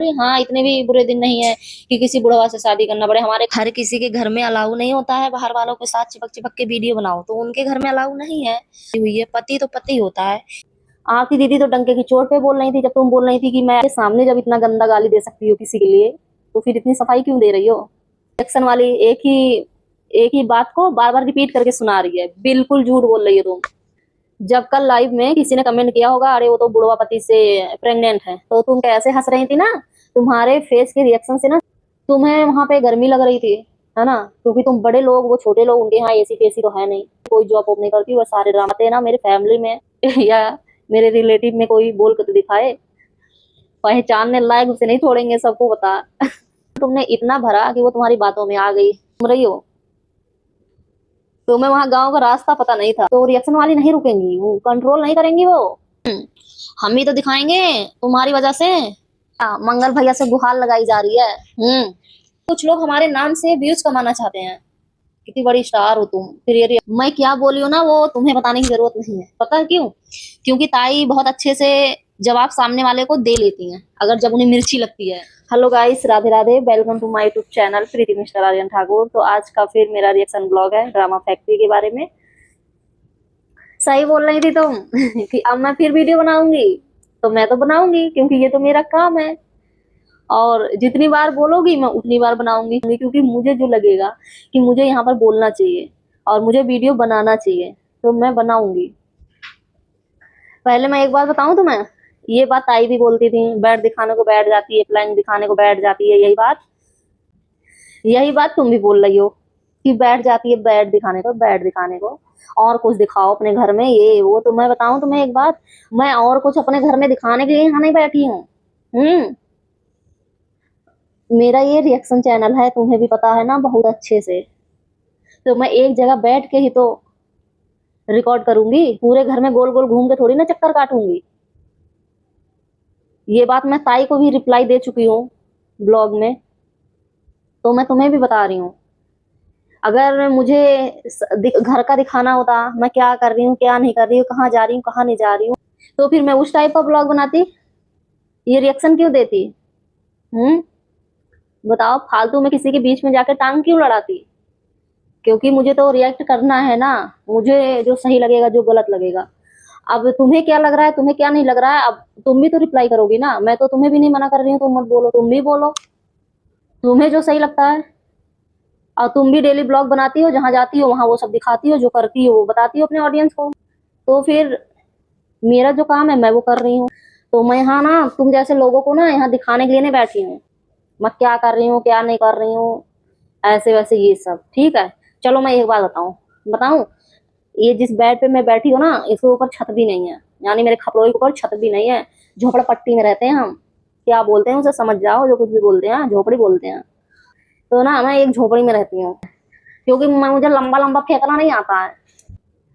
अरे हाँ, इतने भी बुरे दिन नहीं है कि किसी बुढ़वा से शादी करना पड़े। हमारे हर किसी के घर में अलाउ नहीं होता है बाहर वालों के साथ चिपक चिपक के वीडियो बनाओ, तो उनके घर में अलाउ नहीं है। हुई है, पति तो पति होता है। आपकी दीदी तो डंके की चोट पे बोल रही थी, जब तुम बोल रही थी कि मैं आपके सामने जब इतना गंदा गाली दे सकती हो किसी के लिए, तो फिर इतनी सफाई क्यों दे रही हो? एक्शन वाली एक ही बात को बार बार रिपीट करके सुना रही है। बिल्कुल झूठ बोल रही है तुम। जब कल लाइव में किसी ने कमेंट किया होगा, अरे वो तो बुढ़वा पति से प्रेग्नेंट है, तो तुम कैसे हंस रही थी ना। तुम्हारे फेस के रिएक्शन से ना तुम्हें वहां पे गर्मी लग रही थी, है ना, क्योंकि तुम बड़े लोग, वो छोटे लोग, उनके यहाँ एसी फेसी तो है नहीं, कोई जॉब वॉब नहीं करती। वो सारे ड्रामे ना मेरे फैमिली में या मेरे रिलेटिव में कोई बोल के तो दिखाए। पहचानने लायक उसे नहीं छोड़ेंगे, सबको बता। तुमने इतना भरा कि वो तुम्हारी बातों में आ गई, तुम रही हो। तुम्हें वहां गांव का रास्ता पता नहीं था, तो रिएक्शन वाली नहीं रुकेंगी, वो कंट्रोल नहीं करेंगी वो। हम ही तो दिखाएंगे तुम्हारी वजह से। मंगल भैया से गुहार लगाई जा रही है। कुछ लोग हमारे नाम से व्यूज कमाना चाहते हैं। कितनी बड़ी स्टार हो तुम, फिर ये मैं क्या बोली हूँ ना, वो तुम्हें बताने की जरूरत नहीं है। पता है क्यों? क्योंकि ताई बहुत अच्छे से जवाब सामने वाले को दे लेती हैं, अगर जब उन्हें मिर्ची लगती है। Hello guys, Radhe Radhe, welcome to my YouTube channel Preeti mister Aryan Thakur. तो आज का फिर मेरा रिएक्शन ब्लॉग है ड्रामा फैक्ट्री के बारे में। सही बोल रही थी तुम कि अब मैं फिर वीडियो बनाऊंगी, तो मैं तो बनाऊंगी क्योंकि ये तो मेरा काम है। और जितनी बार बोलोगी मैं उतनी बार बनाऊंगी, क्योंकि मुझे जो लगेगा कि मुझे यहाँ पर बोलना चाहिए और मुझे वीडियो बनाना चाहिए, तो मैं बनाऊंगी। पहले मैं एक बात बताऊं तुम्हें, ये बात ताई भी बोलती थी, बेड दिखाने को बैठ जाती है, प्लान दिखाने को बैठ जाती है, यही बात तुम भी बोल रही हो कि बैठ जाती है बेड दिखाने को, बेड दिखाने को। और कुछ दिखाओ अपने घर में, ये वो। तो मैं बताऊं तुम्हें एक बात, मैं और कुछ अपने घर में दिखाने के लिए यहाँ नहीं बैठी हूँ। हम्म मेरा ये रिएक्शन चैनल है, तुम्हें भी पता है ना बहुत अच्छे से। तो मैं एक जगह बैठ के ही तो रिकॉर्ड करूंगी, पूरे घर में गोल गोल घूम के थोड़ी ना चक्कर काटूंगी। ये बात मैं ताई को भी रिप्लाई दे चुकी हूँ ब्लॉग में, तो मैं तुम्हें भी बता रही हूँ। अगर मुझे घर का दिखाना होता, मैं क्या कर रही हूँ क्या नहीं कर रही हूँ, कहाँ जा रही हूँ कहाँ नहीं जा रही हूँ, तो फिर मैं उस टाइप का ब्लॉग बनाती, ये रिएक्शन क्यों देती? हम्म बताओ, फालतू में किसी के बीच में जाकर टांग क्यों लड़ाती? क्योंकि मुझे तो रिएक्ट करना है ना, मुझे जो सही लगेगा जो गलत लगेगा। अब तुम्हें क्या लग रहा है, तुम्हें क्या नहीं लग रहा है, अब तुम भी तो रिप्लाई करोगी ना। मैं तो तुम्हें भी नहीं मना कर रही हूँ, तुम मत बोलो, तुम भी बोलो, तुम्हें जो सही लगता है। और तुम भी डेली ब्लॉग बनाती हो, जहां जाती हो वहां वो सब दिखाती हो, जो करती हो वो बताती हो अपने ऑडियंस को। तो फिर मेरा जो काम है मैं वो कर रही हूँ। तो मैं यहाँ ना तुम जैसे लोगों को ना यहाँ दिखाने के लिए नहीं बैठी हूँ, मैं क्या कर रही हूँ क्या नहीं कर रही हूँ, ऐसे वैसे ये सब। ठीक है, चलो मैं एक बात बताऊं बताऊं ये जिस बेड पे मैं बैठी हूँ ना, इसके ऊपर छत भी नहीं है, यानी मेरे खपड़ों के ऊपर छत भी नहीं है। झोपड़पट्टी में रहते हैं हम। क्या बोलते हैं उसे समझ जाओ, जो कुछ भी बोलते हैं, झोपड़ी बोलते हैं। तो ना मैं एक झोपड़ी में रहती हूँ, क्योंकि मुझे लंबा लंबा फेंकना नहीं आता है।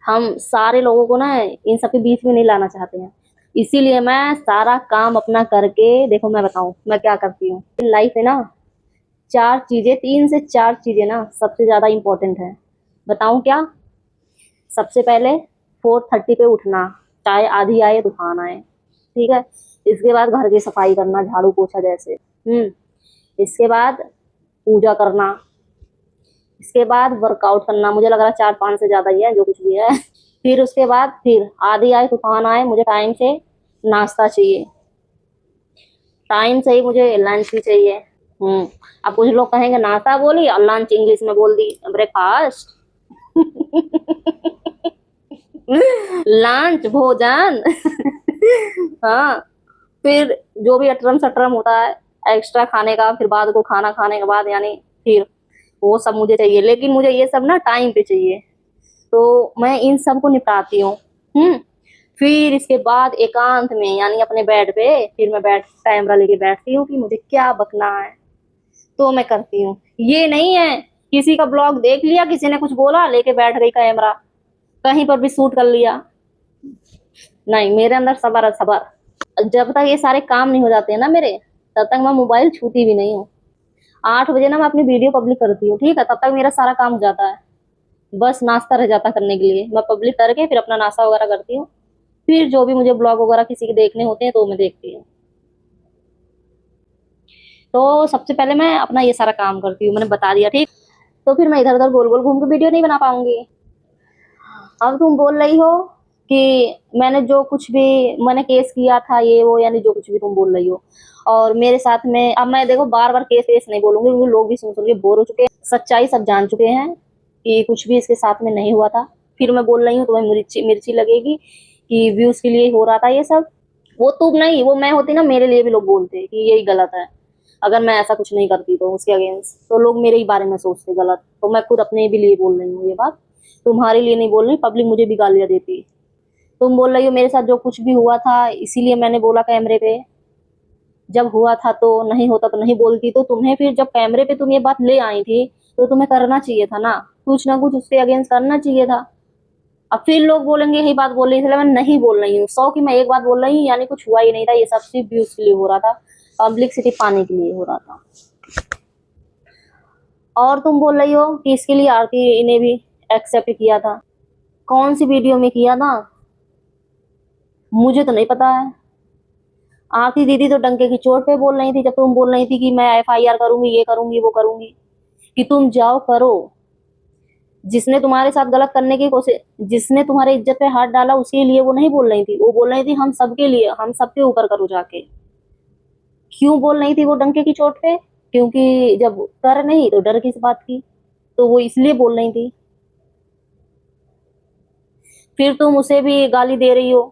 हम सारे लोगों को ना इन सब के बीच में नहीं लाना चाहते हैं, इसीलिए मैं सारा काम अपना करके, देखो मैं बताऊं मैं क्या करती हूँ लाइफ में ना। चार चीजें, तीन से चार चीजें ना सबसे ज्यादा इंपॉर्टेंट है। बताऊं क्या? सबसे पहले 4:30 पे उठना, चाहे आधी आए तूफान आए। ठीक है। इसके बाद घर की सफाई करना, झाड़ू पोछा जैसे। इसके बाद पूजा करना। इसके बाद वर्कआउट करना, मुझे लग रहा है 4-5 से ज्यादा ही है, जो कुछ भी है। फिर उसके बाद फिर आधी आए तूफान आए, मुझे टाइम से नाश्ता चाहिए, टाइम से ही मुझे लंच भी चाहिए। अब कुछ लोग कहेंगे नाश्ता बोली और लंच इंग्लिश में बोल दी, ब्रेकफास्ट। लंच भोजन। हाँ। फिर जो भी अटरम सटरम होता है एक्स्ट्रा खाने का, फिर बाद को खाना खाने के बाद, यानी फिर वो सब मुझे चाहिए, लेकिन मुझे ये सब ना टाइम पे चाहिए। तो मैं इन सब को निपटाती हूँ। फिर इसके बाद एकांत में, यानी अपने बेड पे, फिर मैं बैठ कैमरा लेके बैठती हूँ कि मुझे क्या बकना है, तो मैं करती हूँ। ये नहीं है किसी का ब्लॉग देख लिया, किसी ने कुछ बोला, लेके बैठ गई कैमरा, कहीं पर भी शूट कर लिया। नहीं, मेरे अंदर सबर है, सबर। जब तक ये सारे काम नहीं हो जाते हैं ना मेरे, तब तक मैं मोबाइल छूती भी नहीं हूँ। 8 बजे ना मैं अपनी वीडियो पब्लिक करती हूँ, ठीक है, तब तक मेरा सारा काम हो जाता है। बस नाश्ता रह जाता करने के लिए, मैं पब्लिक करके फिर अपना नाश्ता वगैरह करती हूँ। फिर जो भी मुझे ब्लॉग वगैरह किसी के देखने होते हैं तो मैं देखती हूँ। तो सबसे पहले मैं अपना ये सारा काम करती हूँ, मैंने बता दिया, ठीक। तो फिर मैं इधर उधर गोल गोल घूम के वीडियो नहीं बना पाऊंगी। अब तुम बोल रही हो कि मैंने जो कुछ भी मैंने केस किया था ये वो, यानी जो कुछ भी तुम बोल रही हो, और मेरे साथ में अब मैं देखो बार बार केस केस नहीं बोलूंगी, क्योंकि लोग भी सुन सुन के बोर हो चुके हैं, सच्चाई सब जान चुके हैं कि कुछ भी इसके साथ में नहीं हुआ था। फिर मैं बोल रही हूँ तुम्हें मिर्ची मिर्ची लगेगी कि व्यूज के लिए हो रहा था ये सब। वो तुम नहीं, वो मैं होती ना, मेरे लिए भी लोग बोलते कि यही गलत है। अगर मैं ऐसा कुछ नहीं करती तो उसके अगेंस्ट तो लोग मेरे ही बारे में सोचते गलत। तो मैं खुद अपने भी लिए बोल रही हूँ ये बात, तुम्हारे लिए नहीं बोल रही। पब्लिक मुझे भी गालियां देती। तुम बोल रही हो मेरे साथ जो कुछ भी हुआ था इसीलिए मैंने बोला कैमरे पे, जब हुआ था तो नहीं होता तो नहीं बोलती। तो तुम्हें फिर जब कैमरे पे तुम ये बात ले आई थी तो तुम्हें करना चाहिए था ना, कुछ ना कुछ उसके अगेंस्ट करना चाहिए था। अब फिर लोग बोलेंगे यही बात बोल रही, इसलिए मैं नहीं बोल रही हूँ। 100 की मैं एक बात बोल रही हूँ, यानी कुछ हुआ ही नहीं था, ये सब सिर्फ व्यूज के लिए हो रहा था, पब्लिसिटी पाने के लिए हो रहा था। और तुम बोल रही हो कि इसके लिए आरती ने भी एक्सेप्ट किया था। कौन सी वीडियो में किया था मुझे तो नहीं पता है। आरती दीदी तो डंके की चोट पे बोल रही थी, जब तुम बोल रही थी कि मैं FIR करूंगी, ये करूंगी वो करूंगी, कि तुम जाओ करो। जिसने तुम्हारे साथ गलत करने की कोशिश, जिसने तुम्हारे इज्जत पे हाथ डाला उसके लिए वो नहीं बोल रही थी, वो बोल रही थी हम सबके लिए, हम सबके ऊपर करो जाके। क्यों बोल रही थी वो डंके की चोट पे? क्योंकि जब कर नहीं तो डर किस बात की, तो वो इसलिए बोल रही थी। फिर तुम उसे भी गाली दे रही हो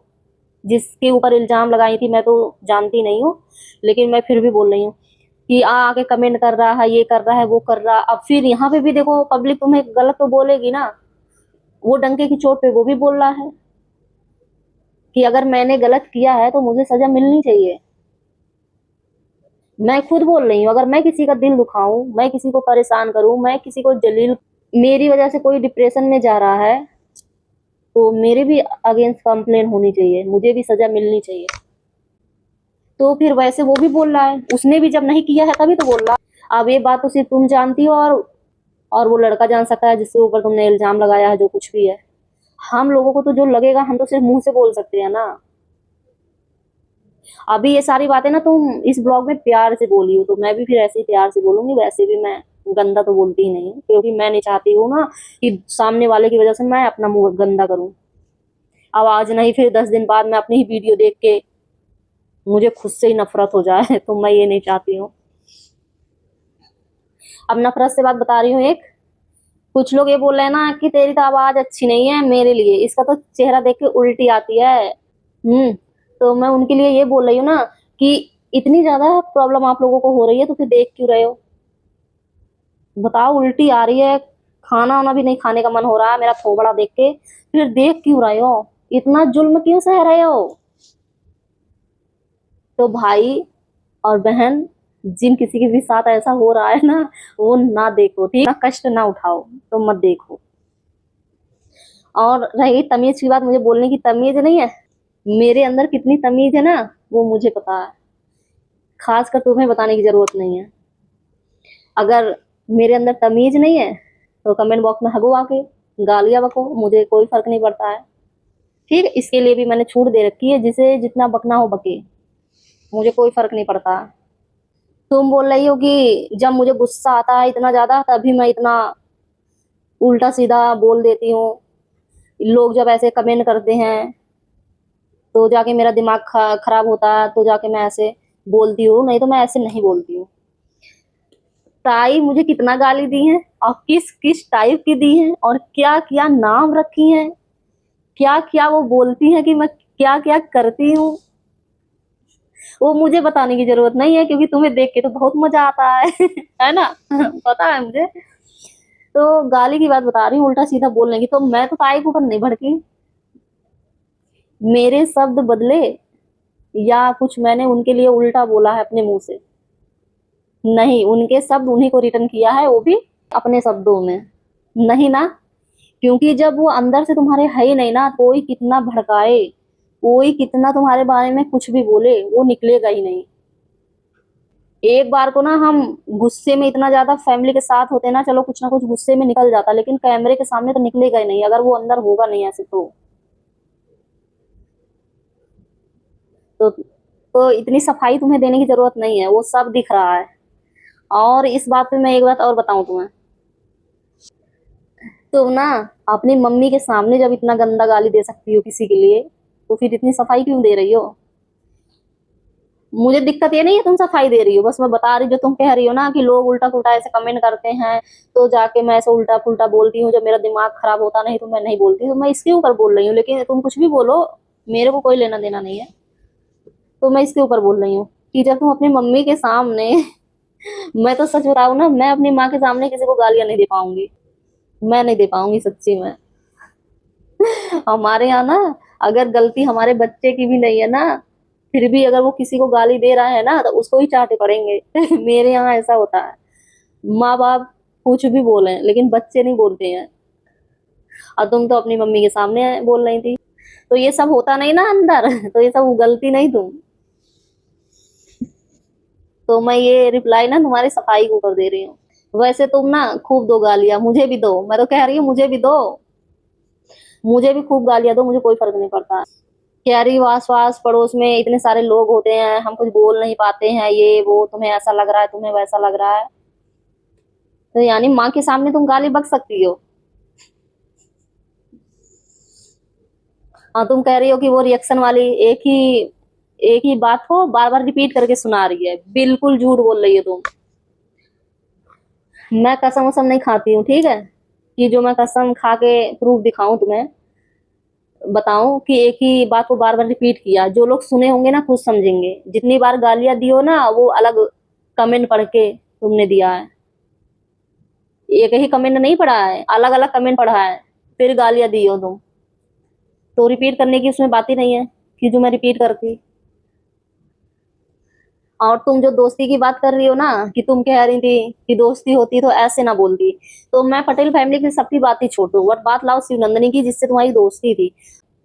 जिसके ऊपर इल्जाम लगाई थी, मैं तो जानती नहीं हूँ, लेकिन मैं फिर भी बोल रही हूँ कि आके कमेंट कर रहा है, ये कर रहा है, वो कर रहा। अब फिर यहाँ पे भी देखो पब्लिक तुम्हें गलत तो बोलेगी ना। वो डंके की चोट पे वो भी बोल रहा है कि अगर मैंने गलत किया है तो मुझे सजा मिलनी चाहिए। मैं खुद बोल रही हूँ, अगर मैं किसी का दिल दुखाऊं, मैं किसी को परेशान करूं, मैं किसी को जलील, मेरी वजह से कोई डिप्रेशन में जा रहा है तो मेरे भी अगेंस्ट कंप्लेन होनी चाहिए, मुझे भी सजा मिलनी चाहिए। तो फिर वैसे वो भी बोल रहा है, उसने भी जब नहीं किया है तभी तो बोल रहा है। अब ये बात तो सिर्फ तुम जानती हो और वो लड़का जान सकता है जिसके ऊपर तुमने इल्जाम लगाया है, जो कुछ भी है। हम लोगों को तो जो लगेगा हम तो सिर्फ मुंह से बोल सकते हैं ना। अभी ये सारी बातें ना तुम इस ब्लॉग में प्यार से बोली हो, तो मैं भी फिर ऐसे ही प्यार से बोलूंगी। वैसे भी मैं गंदा तो बोलती ही नहीं हूँ, क्योंकि मैं नहीं चाहती हूँ ना कि सामने वाले की वजह से मैं अपना मुंह गंदा करूँ। अब आज नहीं फिर 10 दिन बाद मैं अपनी ही वीडियो देख के मुझे खुद से ही नफरत हो जाए, तो मैं ये नहीं चाहती हूँ। अब नफरत से बात बता रही हूँ एक, कुछ लोग ये बोल रहे हैं ना कि तेरी तो आवाज अच्छी नहीं है मेरे लिए, इसका तो चेहरा देख के उल्टी आती है। तो मैं उनके लिए ये बोल रही हूँ ना कि इतनी ज्यादा प्रॉब्लम आप लोगों को हो रही है तो फिर देख क्यों रहे हो? बताओ, उल्टी आ रही है, खाना वाना भी नहीं खाने का मन हो रहा है मेरा थोबड़ा देख के, फिर देख क्यों रहे हो? इतना जुल्म क्यों सह रहे हो? तो भाई और बहन, जिन किसी के भी साथ ऐसा हो रहा है ना, वो ना देखो, ठीक ना, कष्ट ना उठाओ, तो मत देखो। और रही तमीज की बात, मुझे बोलने की तमीज नहीं है, मेरे अंदर कितनी तमीज है ना वो मुझे पता है, खासकर तुम्हें बताने की जरूरत नहीं है। अगर मेरे अंदर तमीज नहीं है तो कमेंट बॉक्स में हगो आके, गालियां बको, मुझे कोई फर्क नहीं पड़ता है। ठीक, इसके लिए भी मैंने छूट दे रखी है, जिसे जितना बकना हो बके, मुझे कोई फर्क नहीं पड़ता। तुम बोल रही हो कि जब मुझे गुस्सा आता है इतना ज्यादा तभी मैं इतना उल्टा सीधा बोल देती हूँ, लोग जब ऐसे कमेंट करते हैं तो जाके मेरा दिमाग खराब होता है, तो जाके मैं ऐसे बोलती हूँ, नहीं तो मैं ऐसे नहीं बोलती हूँ। ताई मुझे कितना गाली दी है और किस किस टाइप की दी है, और क्या क्या नाम रखी है, क्या क्या वो बोलती है कि मैं क्या क्या करती हूँ, वो मुझे बताने की जरूरत नहीं है, क्योंकि तुम्हें देख के तो बहुत मजा आता है है ना पता है मुझे। तो गाली की बात बता रही हूँ, उल्टा सीधा बोलने की, तो मैं तो ताई के ऊपर नहीं भड़की। मेरे शब्द बदले या कुछ मैंने उनके लिए उल्टा बोला है अपने मुंह से? नहीं, उनके शब्द उन्हीं को रिटर्न किया है, वो भी अपने शब्दों में। नहीं ना, क्योंकि जब वो अंदर से तुम्हारे है ही नहीं ना, कोई कितना भड़काए, कोई कितना तुम्हारे बारे में कुछ भी बोले, वो निकलेगा ही नहीं। एक बार को ना हम गुस्से में इतना ज्यादा फैमिली के साथ होते ना, चलो कुछ ना कुछ गुस्से में निकल जाता, लेकिन कैमरे के सामने तो निकलेगा ही नहीं, अगर वो अंदर होगा नहीं ऐसे तो इतनी सफाई तुम्हें देने की जरूरत नहीं है, वो सब दिख रहा है। और इस बात पे मैं एक बात और बताऊं तुम्हें, तुम ना अपनी मम्मी के सामने जब इतना गंदा गाली दे सकती हो किसी के लिए, तो फिर इतनी सफाई क्यों दे रही हो? मुझे दिक्कत ये नहीं है तुम सफाई दे रही हो, बस मैं बता रही, जो तुम कह रही हो ना कि लोग उल्टा पुल्टा ऐसे कमेंट करते हैं, तो जाके मैं ऐसे उल्टा पुल्टा बोलती हूँ जब मेरा दिमाग खराब होता, नहीं तो मैं नहीं बोलती, तो मैं इसके ऊपर बोल रही हूँ। लेकिन तुम कुछ भी बोलो, मेरे को कोई लेना देना नहीं है। तो मैं इसके ऊपर बोल रही हूँ कि जब तुम अपनी मम्मी के सामने मैं तो सच बताऊं ना, मैं अपनी माँ के सामने किसी को गालियां नहीं दे पाऊंगी। मैं नहीं दे पाऊंगी सच्ची में। हमारे यहाँ ना, अगर गलती हमारे बच्चे की भी नहीं है ना, फिर भी अगर वो किसी को गाली दे रहा है ना, तो उसको ही चाटे पड़ेंगे। मेरे यहाँ ऐसा होता है। माँ बाप कुछ भी बोले लेकिन बच्चे नहीं बोलते हैं। और तुम तो अपनी मम्मी के सामने बोल रही थी, तो ये सब होता नहीं ना अंदर। तो ये सब गलती नहीं तुम। तो मैं ये रिप्लाई ना तुम्हारी सफाई के ऊपर दे रही हूँ। वैसे तुम ना खूब दो गालियां, मुझे भी दो, मैं तो कह रही हूँ मुझे भी दो। मुझे भी खूब गालियां दो, मुझे कोई फर्क नहीं पड़ता। कह रही हो आस पास पड़ोस में इतने सारे लोग होते हैं, हम कुछ बोल नहीं पाते हैं, ये वो, तुम्हें ऐसा लग रहा है, तुम्हें वैसा लग रहा है। तो यानी माँ के सामने तुम गाली बक सकती हो? हाँ, तुम कह रही हो कि वो रिएक्शन वाली एक ही बात को बार बार रिपीट करके सुना रही है। बिल्कुल झूठ बोल रही है तुम। मैं कसम वसम नहीं खाती हूँ, ठीक है? कि जो मैं कसम खा के प्रूफ दिखाऊं तुम्हें, बताऊं कि एक ही बात को बार बार रिपीट किया, जो लोग सुने होंगे ना खुद समझेंगे। जितनी बार गालियां दी हो ना, वो अलग कमेंट पढ़ के तुमने दिया है। एक ही कमेंट नहीं पढ़ा है, अलग अलग कमेंट पढ़ा है, फिर गालियां दी हो तुम। तो रिपीट करने की उसमें बात ही नहीं है कि जो मैं रिपीट करती। और तुम जो दोस्ती की बात कर रही हो ना, कि तुम कह रही थी कि दोस्ती होती तो ऐसे ना बोलती, तो मैं पटेल फैमिली की सबकी बात ही छोड़ दूं, बट बात लाओ शिवनंदिनी की, जिससे तुम्हारी दोस्ती थी।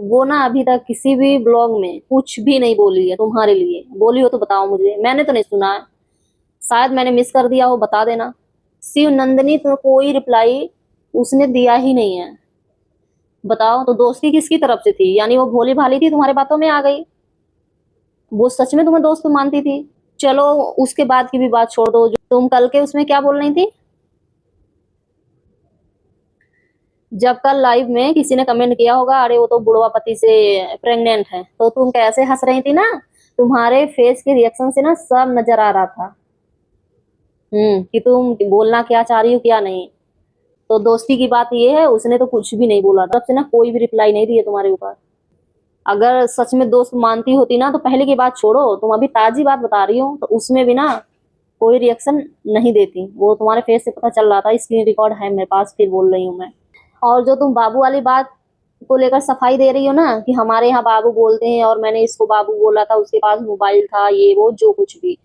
वो ना अभी तक किसी भी ब्लॉग में कुछ भी नहीं बोली है तुम्हारे लिए। बोली हो तो बताओ मुझे, मैंने तो नहीं सुना है। शायद मैंने मिस कर दिया हो, बता देना। शिवनंदिनी तो कोई रिप्लाई उसने दिया ही नहीं है। बताओ, तो दोस्ती किसकी तरफ से थी? यानी वो भोली भाली थी, तुम्हारे बातों में आ गई? वो सच में तुम्हें दोस्त मानती थी? चलो, उसके बाद की भी बात छोड़ दो। जो तुम कल के उसमें क्या बोल रही थी, जब कल लाइव में किसी ने कमेंट किया होगा, अरे वो तो बुढ़वा पति से प्रेग्नेंट है, तो तुम कैसे हंस रही थी ना? तुम्हारे फेस के रिएक्शन से ना सब नजर आ रहा था। कि तुम बोलना क्या चाह रही हो क्या नहीं। तो दोस्ती की बात ये है, उसने तो कुछ भी नहीं बोला, तब से ना कोई भी रिप्लाई नहीं दिए तुम्हारे ऊपर। अगर सच में दोस्त मानती होती ना, तो पहले की बात छोड़ो, तुम अभी ताजी बात बता रही हो, तो उसमें भी ना कोई रिएक्शन नहीं देती। वो तुम्हारे फेस से पता चल रहा था, स्क्रीन रिकॉर्ड है मेरे पास, फिर बोल रही हूँ मैं। और जो तुम बाबू वाली बात को लेकर सफाई दे रही हो ना, कि हमारे यहाँ बाबू बोलते हैं और मैंने इसको बाबू बोला था, उसके पास मोबाइल था, ये वो जो कुछ भी,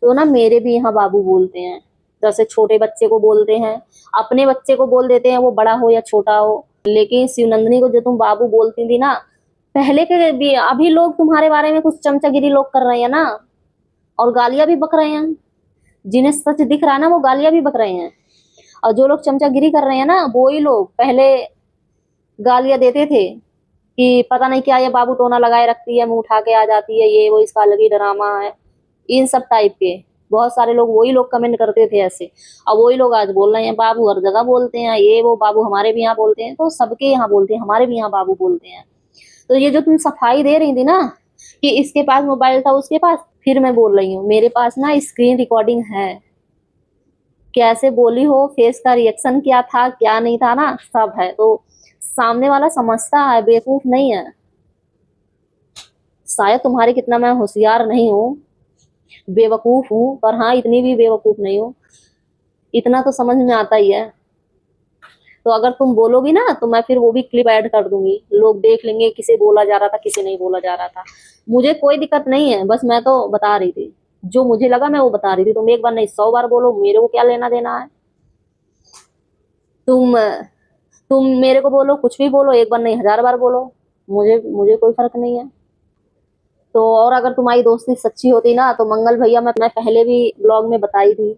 तो ना मेरे भी यहाँ बाबू बोलते हैं। जैसे छोटे बच्चे को बोलते हैं, अपने बच्चे को बोल देते हैं, वो बड़ा हो या छोटा हो। लेकिन शिवनंदिनी को जो तुम बाबू बोलती थी ना, पहले के भी अभी लोग तुम्हारे बारे में कुछ चमचागिरी लोग कर रहे हैं ना, और गालियां भी बक रहे हैं। जिन्हें सच दिख रहा है ना, वो गालियां भी बक रहे हैं। और जो लोग चमचागिरी कर रहे हैं ना, वो ही लोग पहले गालियां देते थे कि पता नहीं क्या ये बाबू टोना लगाए रखती है, मुंह उठा के आ जाती है, ये वो, इसका अलग ही ड्रामा है। इन सब टाइप के बहुत सारे लोग, वही लोग कमेंट करते थे ऐसे। और वही लोग आज बोल रहे हैं बाबू हर जगह बोलते हैं, ये वो, बाबू हमारे भी यहाँ बोलते हैं, तो सबके यहाँ बोलते हैं, हमारे भी यहाँ बाबू बोलते हैं। तो ये जो तुम सफाई दे रही थी ना, कि इसके पास मोबाइल था, उसके पास, फिर मैं बोल रही हूँ, मेरे पास ना स्क्रीन रिकॉर्डिंग है। कैसे बोली हो, फेस का रिएक्शन क्या था क्या नहीं था ना, सब है। तो सामने वाला समझता है, बेवकूफ नहीं है। शायद तुम्हारे कितना मैं होशियार नहीं हूँ, बेवकूफ हूँ, पर हाँ इतनी भी बेवकूफ नहीं हूँ। इतना तो समझ में आता ही है। तो अगर तुम बोलोगी ना, तो मैं फिर वो भी क्लिप ऐड कर दूंगी, लोग देख लेंगे किसे बोला जा रहा था, किसे नहीं बोला जा रहा था। मुझे कोई दिक्कत नहीं है, बस मैं तो बता रही थी, जो मुझे लगा मैं वो बता रही थी। तुम एक बार नहीं 100 बार बोलो, मेरे को क्या लेना देना है। तुम तुम मेरे को बोलो, कुछ भी बोलो, एक बार नहीं 1000 बार बोलो, मुझे मुझे कोई फर्क नहीं है। तो और अगर तुम्हारी दोस्ती सच्ची होती ना, तो मंगल भैया, मैं पहले भी ब्लॉग में बताई थी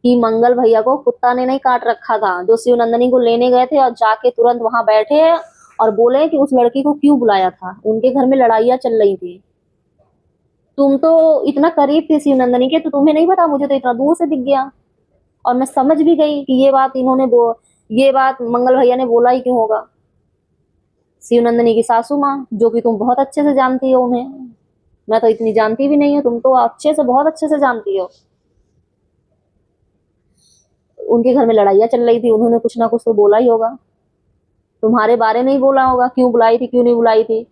कि मंगल भैया को कुत्ता ने नहीं काट रखा था, जो शिवनंदिनी को लेने गए थे और जाके तुरंत वहां बैठे और बोले कि उस लड़की को क्यों बुलाया था, उनके घर में लड़ाइयाँ चल रही थी। तुम तो इतना करीब थी शिवनंदिनी के, तो तुम्हें नहीं पता, मुझे तो इतना दूर से दिख गया। और मैं समझ भी गई कि ये बात मंगल भैया ने बोला ही क्यों होगा। शिवनंदिनी की सासू माँ, जो कि तुम बहुत अच्छे से जानती हो उन्हें। मैं तो इतनी जानती भी नहीं हूँ, तुम तो अच्छे से, बहुत अच्छे से जानती हो। उनके घर में लड़ाइयाँ चल रही थी, उन्होंने कुछ ना कुछ तो बोला ही होगा। तुम्हारे बारे में ही बोला होगा, क्यों बुलाई थी, क्यों नहीं बुलाई थी।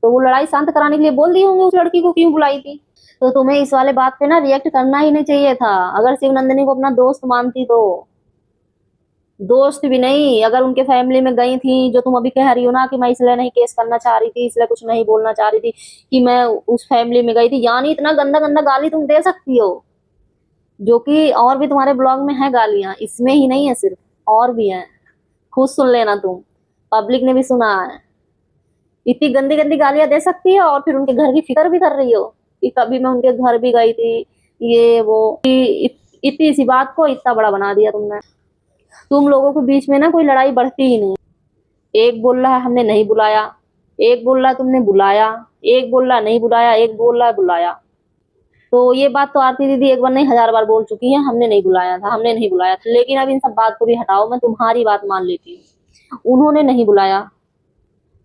तो वो लड़ाई शांत कराने के लिए बोल दिए होंगे उस लड़की को, क्यों बुलाई थी। तो तुम्हें इस वाले बात पे ना रिएक्ट करना ही नहीं चाहिए था, अगर शिवनंदिनी को अपना दोस्त मानती तो। दोस्त भी नहीं, अगर उनके फैमिली में गई थी, जो तुम अभी कह रही हो ना कि मैं इसलिए नहीं केस करना चाह रही थी, इसलिए कुछ नहीं बोलना चाह रही थी, कि मैं उस फैमिली में गई थी, यानी इतना गंदा गंदा गाली तुम दे सकती हो। जो कि और भी तुम्हारे ब्लॉग में है गालियां, इसमें ही नहीं है सिर्फ, और भी है। खुद सुन लेना तुम, पब्लिक ने भी सुना है। इतनी गंदी गंदी गालियां दे सकती है, और फिर उनके घर की फिक्र भी कर रही हो कि कभी मैं उनके घर भी गई थी, ये वो। इतनी सी बात को इतना बड़ा बना दिया तुमने। तुम लोगों के बीच में ना कोई लड़ाई बढ़ती ही नहीं। एक बोल रहा है हमने नहीं बुलाया, एक बोल रहा है तुमने बुलाया, एक बोल रहा है नहीं बुलाया, एक बोल रहा है बुलाया। तो ये बात तो आरती दीदी एक बार नहीं 1000 बार बोल चुकी है, हमने नहीं बुलाया था, हमने नहीं बुलाया था। लेकिन अब इन सब बात को भी हटाओ, मैं तुम्हारी बात मान लेती हूँ, उन्होंने नहीं बुलाया।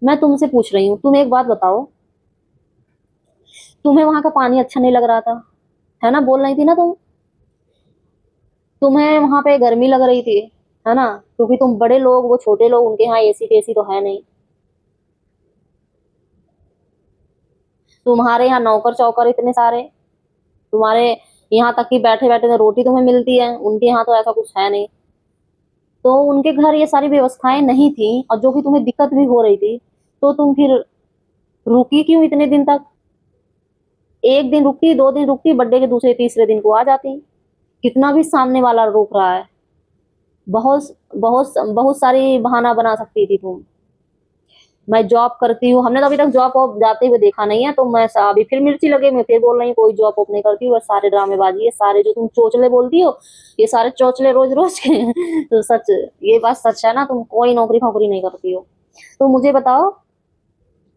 मैं तुमसे पूछ रही हूँ, तुम एक बात बताओ, तुम्हें वहां का पानी अच्छा नहीं लग रहा था, है ना, बोल रही थी ना तुम। तुम्हें वहां पे गर्मी लग रही थी, है ना, क्योंकि तुम बड़े लोग, वो छोटे लोग, उनके यहाँ एसी टेसी तो है नहीं। तुम्हारे यहाँ नौकर चौकर इतने सारे, तुम्हारे यहाँ तक कि बैठे बैठे रोटी तुम्हें मिलती है, उनके यहाँ तो ऐसा कुछ है नहीं। तो उनके घर ये सारी व्यवस्थाएं नहीं थी, और जो कि तुम्हें दिक्कत भी हो रही थी, तो तुम फिर रुकी क्यों इतने दिन तक। एक दिन रुकती, 2 दिन रुकती, बर्थडे के दूसरे तीसरे दिन को आ जाती। कितना भी सामने वाला रोक रहा है, बहुत बहुत बहुत सारी बहाना बना सकती थी तुम। मैं जॉब करती हूँ, हमने तो अभी तक जॉब वॉब जाते हुए देखा नहीं है, तो मैं अभी फिर मिर्ची लगे मैं फिर बोल रही हूँ कोई जॉब वॉब नहीं करती हूँ, बस सारे ड्रामेबाजी है, सारे जो तुम चोचले बोलती हो, ये सारे चोचले रोज रोज के तो सच, ये बात सच है ना, तुम कोई नौकरी फोकरी नहीं करती हो। तो मुझे बताओ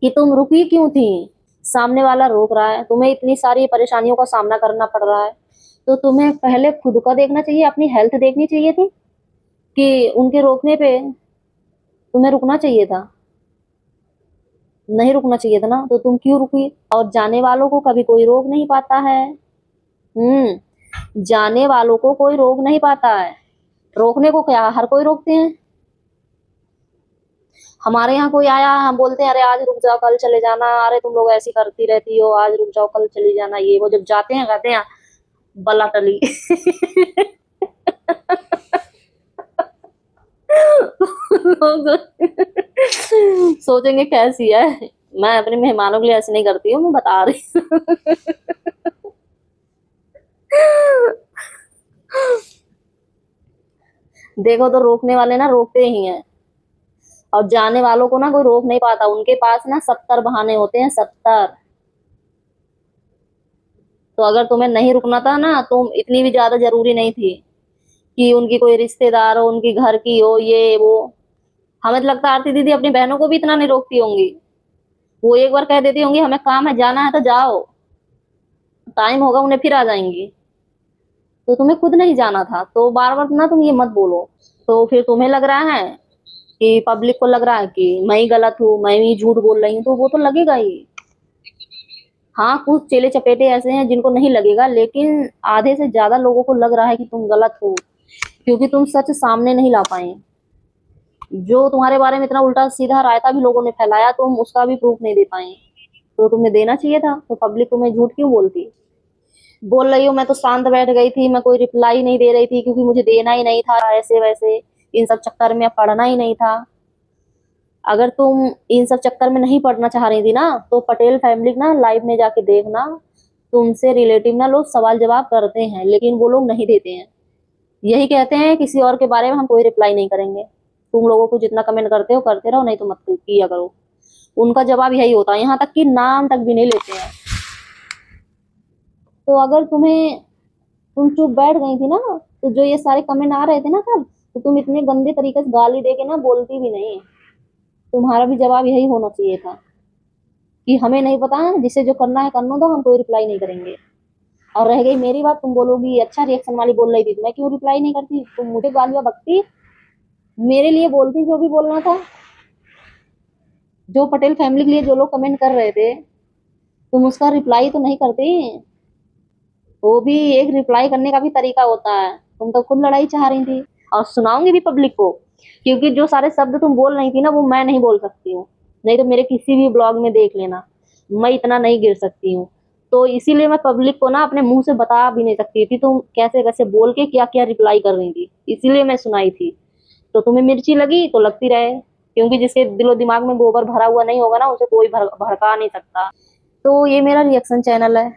कि तुम रुकी क्यों थी। सामने वाला रोक रहा है, तुम्हें इतनी सारी परेशानियों का सामना करना पड़ रहा है, तो तुम्हें पहले खुद का देखना चाहिए, अपनी हेल्थ देखनी चाहिए थी, कि उनके रोकने पे तुम्हें रुकना चाहिए था। नहीं रुकना चाहिए था ना, तो तुम क्यों रुकी। और जाने वालों को कभी कोई रोक नहीं पाता है। जाने वालों को कोई रोक नहीं पाता है, रोकने को क्या हर कोई रोकते हैं। हमारे यहाँ कोई आया, हम बोलते हैं अरे आज रुक जाओ कल चले जाना, अरे तुम लोग ऐसी करती रहती हो, आज रुक जाओ कल चली जाना, ये वो। जब जाते हैं कहते हैं बला टली लोग सोचेंगे कैसी है। मैं अपने मेहमानों के लिए ऐसे नहीं करती हूँ, मैं बता रही हूँ। देखो, तो रोकने वाले ना रोकते ही हैं, और जाने वालों को ना कोई रोक नहीं पाता, उनके पास ना 70 बहाने होते हैं, 70। तो अगर तुम्हें नहीं रुकना था ना, तुम इतनी भी ज्यादा जरूरी नहीं थी कि उनकी कोई रिश्तेदार हो, उनकी घर की हो, ये वो। हमें तो लगता है आरती दीदी अपनी बहनों को भी इतना नहीं रोकती होंगी। वो एक बार कह देती होंगी हमें काम है, जाना है तो जाओ, टाइम होगा उन्हें फिर आ जाएंगी। तो तुम्हें खुद नहीं जाना था, तो बार बार ना तुम ये मत बोलो। तो फिर तुम्हें लग रहा है कि पब्लिक को लग रहा है कि मैं ही गलत हूँ, मैं ही झूठ बोल रही हूँ, तो वो तो लगेगा ही। हाँ, कुछ चेले चपेटे ऐसे हैं जिनको नहीं लगेगा, लेकिन आधे से ज्यादा लोगों को लग रहा है कि तुम गलत हो, क्योंकि तुम सच सामने नहीं ला पाए। जो तुम्हारे बारे में इतना उल्टा सीधा रायता भी लोगों ने फैलाया, तुम उसका भी प्रूफ नहीं दे पाए। तो तुम्हें देना चाहिए था, तो पब्लिक तुम्हें झूठ क्यों बोलती। बोल रही हो मैं तो शांत बैठ गई थी, मैं कोई रिप्लाई नहीं दे रही थी, क्योंकि मुझे देना ही नहीं था, ऐसे वैसे इन सब चक्कर में पढ़ना ही नहीं था। अगर तुम इन सब चक्कर में नहीं पड़ना चाह रही थी ना, तो पटेल फैमिली ना लाइव में जाके देखना, तुमसे रिलेटिव ना लोग सवाल जवाब करते हैं, लेकिन वो लोग नहीं देते हैं। यही कहते हैं किसी और के बारे में हम कोई रिप्लाई नहीं करेंगे, तुम लोगों को जितना कमेंट करते हो करते रहो, नहीं तो मत किया करो। उनका जवाब यही होता है, यहाँ तक कि नाम तक भी नहीं लेते हैं। तो अगर तुम चुप बैठ गई थी ना, तो जो ये सारे कमेंट आ रहे थे ना कल, तो तुम इतने गंदे तरीके से गाली दे के ना बोलती भी नहीं। तुम्हारा भी जवाब यही होना चाहिए था। कि हमें नहीं पता, जिसे जो करना है करने दो, हम कोई रिप्लाई नहीं करेंगे। और रह गई मेरी बात, तुम बोलोगी अच्छा रिएक्शन वाली बोल रही थी तो मैं क्यों रिप्लाई नहीं करती, तुम मुझे गालियां बकती, मेरे लिए बोलती जो भी बोलना था। जो पटेल फैमिली के लिए जो लोग कमेंट कर रहे थे, तुम उसका रिप्लाई तो नहीं करती। वो भी एक रिप्लाई करने का भी तरीका होता है। तुम तो खुद लड़ाई चाह रही थी, और सुनाऊंगी भी पब्लिक को, क्योंकि जो सारे शब्द तुम बोल रही थी ना, वो मैं नहीं बोल सकती हूँ। नहीं तो मेरे किसी भी ब्लॉग में देख लेना, मैं इतना नहीं गिर सकती हूँ। तो इसीलिए मैं पब्लिक को ना अपने मुंह से बता भी नहीं सकती थी तुम कैसे कैसे बोल के क्या क्या रिप्लाई कर रही थी, इसीलिए मैं सुनाई थी। तो तुम्हें मिर्ची लगी तो लगती रहे, क्योंकि जिसके दिलो दिमाग में गोबर भरा हुआ नहीं होगा ना, उसे कोई भड़का नहीं सकता। तो ये मेरा रिएक्शन चैनल है।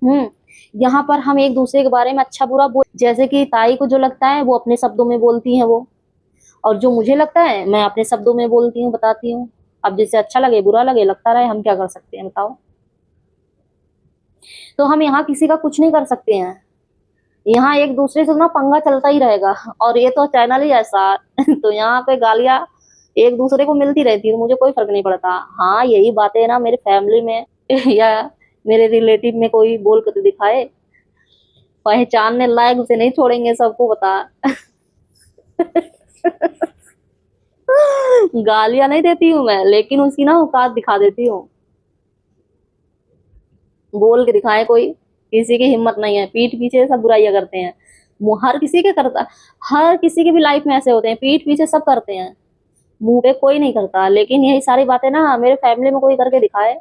हम्म। यहाँ पर हम एक दूसरे के बारे में अच्छा बुरा बोल, जैसे कि ताई को जो लगता है वो अपने शब्दों में बोलती है वो, और जो मुझे लगता है मैं अपने शब्दों में बोलती हूँ, बताती हूँ। अब जिसे अच्छा लगे बुरा लगे लगता रहे, हम क्या कर सकते हैं बताओ। तो हम यहाँ किसी का कुछ नहीं कर सकते हैं, यहाँ एक दूसरे से ना पंगा चलता ही रहेगा। और ये तो चैनल ही ऐसा तो यहाँ पे गालियां एक दूसरे को मिलती रहती है, तो मुझे कोई फर्क नहीं पड़ता। हाँ यही बातें ना मेरे फैमिली में या मेरे रिलेटिव में कोई बोल कर तो दिखाए, पहचानने लायक उसे नहीं छोड़ेंगे, सबको बता। गालियां नहीं देती हूँ मैं, लेकिन उसकी ना औकात दिखा देती हूँ। बोल के दिखाए कोई, किसी की हिम्मत नहीं है, पीठ पीछे सब बुराइयां करते हैं। हर किसी के करता, हर किसी की भी लाइफ में ऐसे होते हैं, पीठ पीछे सब करते हैं, मुंह पे कोई नहीं करता। लेकिन यही सारी बातें ना मेरे फैमिली में कोई करके दिखाए,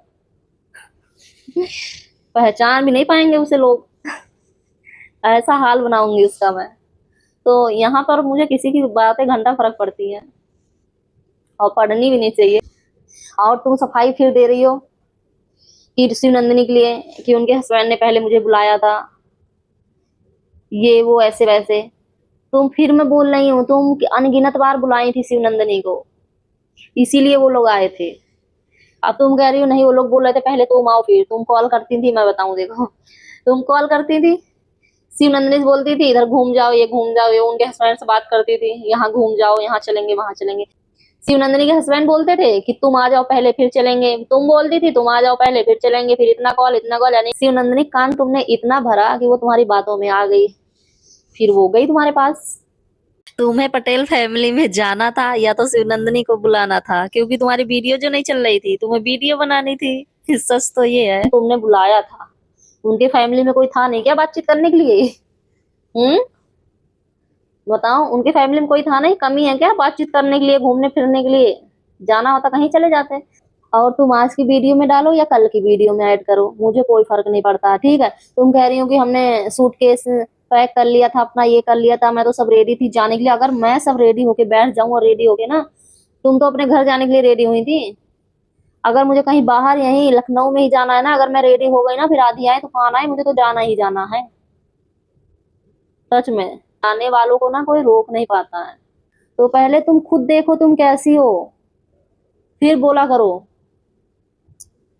पहचान भी नहीं पाएंगे उसे लोग, ऐसा हाल बनाऊंगी उसका मैं। तो यहाँ पर मुझे किसी की बातें घंटा फर्क पड़ती है, और पढ़नी भी नहीं चाहिए। और तुम सफाई फिर दे रही हो कि शिव नंदिनी के लिए, कि उनके हस्बैंड ने पहले मुझे बुलाया था, ये वो ऐसे वैसे। तुम फिर मैं बोल रही हूँ, तुम अनगिनत बार बुलाई थी शिव नंदिनी को, इसीलिए वो लोग आए थे। अब तुम कह रही हो नहीं, वो लोग बोल रहे थे पहले तुम आओ, फिर तुम कॉल करती थी, मैं बताऊं देखो, तुम कॉल करती थी, शिव नंदिनी से बोलती थी इधर घूम जाओ, ये घूम जाओ, ये उनके हस्बैंड से बात करती थी, यहाँ घूम जाओ, यहाँ चलेंगे वहां चलेंगे। शिव नंदिनी के हस्बैंड बोलते थे कि तुम आ जाओ पहले फिर चलेंगे, तुम बोलती थी तुम आ जाओ पहले फिर चलेंगे, फिर इतना कॉल, यानी शिव नंदिनी कान तुमने इतना भरा कि वो तुम्हारी बातों में आ गई, फिर वो गई तुम्हारे पास। तुम्हें पटेल फैमिली में जाना था या तो शिवनंदिनी को बुलाना था, क्योंकि तुम्हारी वीडियो जो नहीं चल रही थी, तुम्हें वीडियो बनानी थी। सच तो ये है, तुमने बुलाया था, उनके फैमिली में कोई था नहीं क्या बातचीत करने के लिए? हम्म। बताओ, उनके फैमिली में कोई था नहीं, कमी है क्या बातचीत करने के लिए, घूमने फिरने के लिए? जाना होता कहीं चले जाते। और तुम आज की वीडियो में डालो या कल की वीडियो में ऐड करो, मुझे कोई फर्क नहीं पड़ता, ठीक है। तुम कह रही हो कि हमने सूटकेस पैक कर लिया था अपना, ये कर लिया था, मैं तो सब रेडी थी जाने के लिए। अगर मैं सब रेडी होके बैठ जाऊं और रेडी होके ना, तुम तो अपने घर जाने के लिए रेडी हुई थी। अगर मुझे कहीं बाहर यहीं लखनऊ में ही जाना है ना, अगर मैं रेडी हो गई ना, फिर आधी आए तूफान आए, मुझे तो जाना ही जाना है। सच में आने वालों को ना कोई रोक नहीं पाता है। तो पहले तुम खुद देखो तुम कैसी हो, फिर बोला करो।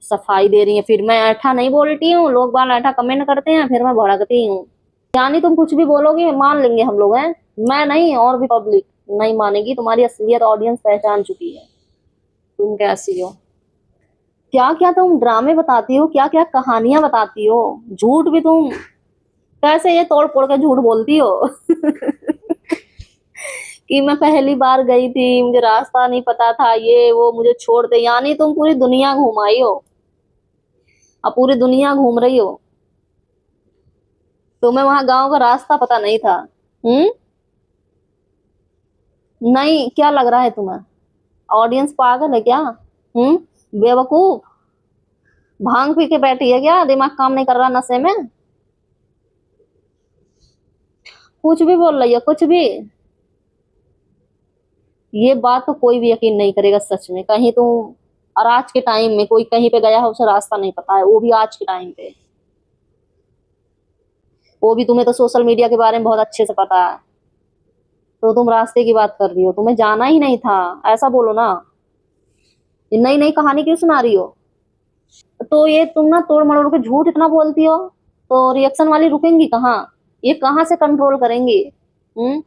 सफाई दे रही है, फिर मैं ऐठा नहीं बोलती हूँ, लोग बाल ऐठा कमेंट करते हैं, फिर मैं भड़कती हूँ। यानी तुम कुछ भी बोलोगे मान लेंगे हम लोग, हैं? मैं नहीं, और भी पब्लिक नहीं मानेगी, तुम्हारी असलियत ऑडियंस पहचान चुकी है, तुम कैसी हो। क्या क्या तुम ड्रामे बताती हो, क्या क्या कहानियां बताती हो, झूठ भी तुम कैसे ये तोड़ फोड़ के झूठ बोलती हो। कि मैं पहली बार गई थी, मुझे रास्ता नहीं पता था, ये वो मुझे छोड़ दे, यानी तुम पूरी दुनिया घुमाई हो, अब पूरी दुनिया घूम रही हो, तुम्हें वहां गांव का रास्ता पता नहीं था। हम्म। नहीं, क्या लग रहा है तुम्हें, ऑडियंस पागल है क्या? बेवकूफ, भांग पी के बैठी है क्या, दिमाग काम नहीं कर रहा नशे में? कुछ भी बोल रही है, कुछ भी। ये बात तो कोई भी यकीन नहीं करेगा सच में, कहीं तुम, और आज के टाइम में कोई कहीं पे गया है उसे रास्ता नहीं पता है, वो भी आज के टाइम पे, वो भी तुम्हें तो सोशल मीडिया के बारे में बहुत अच्छे से पता है। तो तुम रास्ते की बात कर रही हो, तुम्हें जाना ही नहीं था, ऐसा बोलो ना। ये नई नई कहानी क्यों सुना रही हो? तो ये तुम ना तोड़ मरोड़ के झूठ इतना बोलती हो, तो रिएक्शन वाली रुकेंगी कहाँ, ये कहाँ से कंट्रोल करेंगी? हम्म।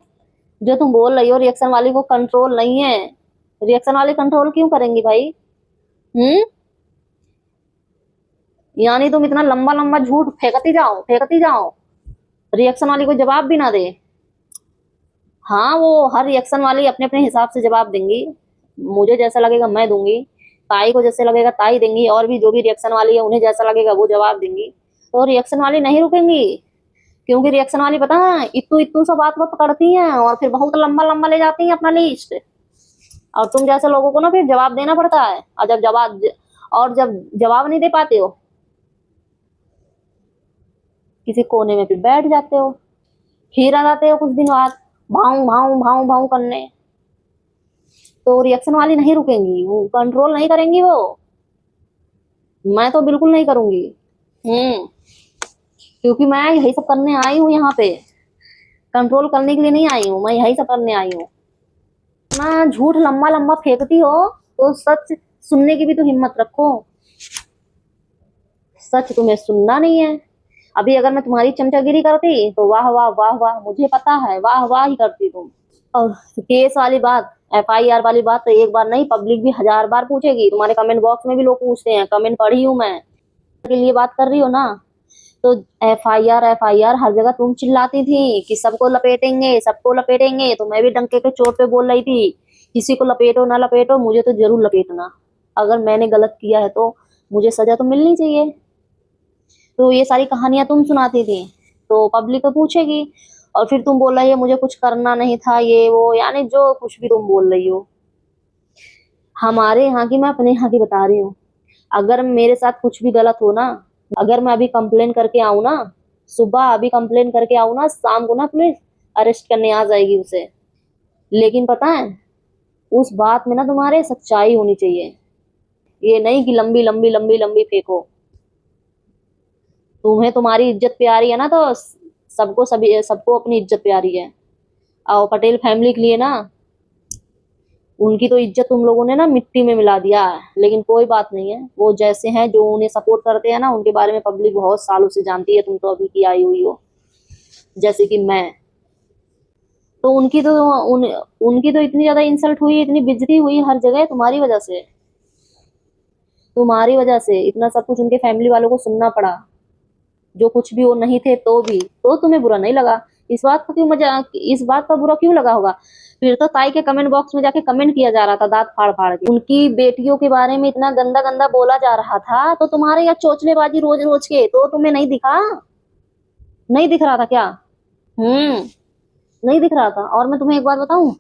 जो तुम बोल रही हो रिएक्शन वाली को कंट्रोल नहीं है, रिएक्शन वाली कंट्रोल क्यों करेंगी भाई? हम्म। यानी तुम इतना लंबा लंबा झूठ फेंकती जाओ, रिएक्शन वाली को जवाब भी ना दे। हाँ, वो हर रिएक्शन वाली अपने अपने हिसाब से जवाब देंगी। मुझे जैसा लगेगा मैं दूंगी, ताई को जैसे लगेगा ताई देंगी, और भी जो भी रिएक्शन वाली है उन्हें जैसा लगेगा वो जवाब देंगी। तो रिएक्शन वाली नहीं रुकेंगी, क्योंकि रिएक्शन वाली पता है इतू इतू सा बात को पकड़ती हैं और फिर बहुत लंबा लंबा ले जाती हैं अपना लिस्ट। और तुम जैसे लोगों को ना फिर जवाब देना पड़ता है, और जब जवाब नहीं दे पाते हो, किसी कोने में फिर बैठ जाते हो, फिर आ जाते हो कुछ दिन बाद भाऊ भाऊ भाऊ भाऊ करने। तो रिएक्शन वाली नहीं रुकेंगी, वो कंट्रोल नहीं करेंगी वो। मैं तो बिल्कुल नहीं करूंगी। क्योंकि मैं यही सब करने आई हूँ यहाँ पे, कंट्रोल करने के लिए नहीं आई हूँ, मैं यही सब करने आई हूँ। ना झूठ लंबा लंबा फेंकती हो तो सच सुनने की भी तो हिम्मत रखो। सच तुम्हें सुनना नहीं है। अभी अगर मैं तुम्हारी चमचागिरी करती तो वाह वाह वाह वाह, मुझे पता है वाह वाह ही करती तुम। और केस वाली बात, FIR वाली बात तो एक बार नहीं, पब्लिक भी 1000 बार पूछेगी। तुम्हारे कमेंट बॉक्स में भी लोग पूछते हैं, कमेंट पढ़ी हूँ मैं। के लिए बात कर रही हो ना, तो FIR हर जगह तुम चिल्लाती थी कि सबको लपेटेंगे सबको लपेटेंगे, तो मैं भी डंके के चोट पे बोल रही थी किसी को लपेटो ना लपेटो, मुझे तो जरूर लपेटना। अगर मैंने गलत किया है तो मुझे सजा तो मिलनी चाहिए। तो ये सारी कहानियां तुम सुनाती थी, तो पब्लिक तो पूछेगी। और फिर तुम बोल रही है मुझे कुछ करना नहीं था, ये वो, यानी जो कुछ भी तुम बोल रही हो। हमारे यहाँ की, मैं अपने यहाँ की बता रही हूँ, अगर मेरे साथ कुछ भी गलत हो ना, अगर मैं अभी कंप्लेन करके आऊं ना, सुबह अभी कंप्लेन करके आऊं ना, शाम को ना पुलिस अरेस्ट करने आ जाएगी उसे। लेकिन पता है, उस बात में ना तुम्हारे सच्चाई होनी चाहिए, ये नहीं कि लंबी लंबी लंबी लंबी फेंको। तुम्हें तुम्हारी इज्जत प्यारी है ना, तो सबको अपनी इज्जत प्यारी है। और पटेल फैमिली के लिए ना, उनकी तो इज्जत तुम लोगों ने ना मिट्टी में मिला दिया है। लेकिन कोई बात नहीं है, वो जैसे हैं, जो उन्हें सपोर्ट करते हैं ना, उनके बारे में पब्लिक बहुत सालों से जानती है, तुम तो अभी की आई हुई हो, जैसे कि मैं। तो उनकी तो इतनी ज्यादा इंसल्ट हुई, इतनी बेइज्जती हुई हर जगह तुम्हारी वजह से। तुम्हारी वजह से इतना सब कुछ उनके फैमिली वालों को सुनना पड़ा। जो कुछ भी वो नहीं थे तो भी, तो तुम्हें बुरा नहीं लगा। इस बात का बुरा क्यों लगा होगा? फिर तो ताई के कमेंट बॉक्स में जाके कमेंट किया जा रहा था दांत फाड़ फाड़ के, उनकी बेटियों के बारे में इतना गंदा गंदा बोला जा रहा था। तो तुम्हारे यहाँ चोचलेबाजी रोज रोज के, तो तुम्हें नहीं दिखा? नहीं दिख रहा था क्या? हम्म नहीं दिख रहा था। और मैं तुम्हें एक बात बताऊं,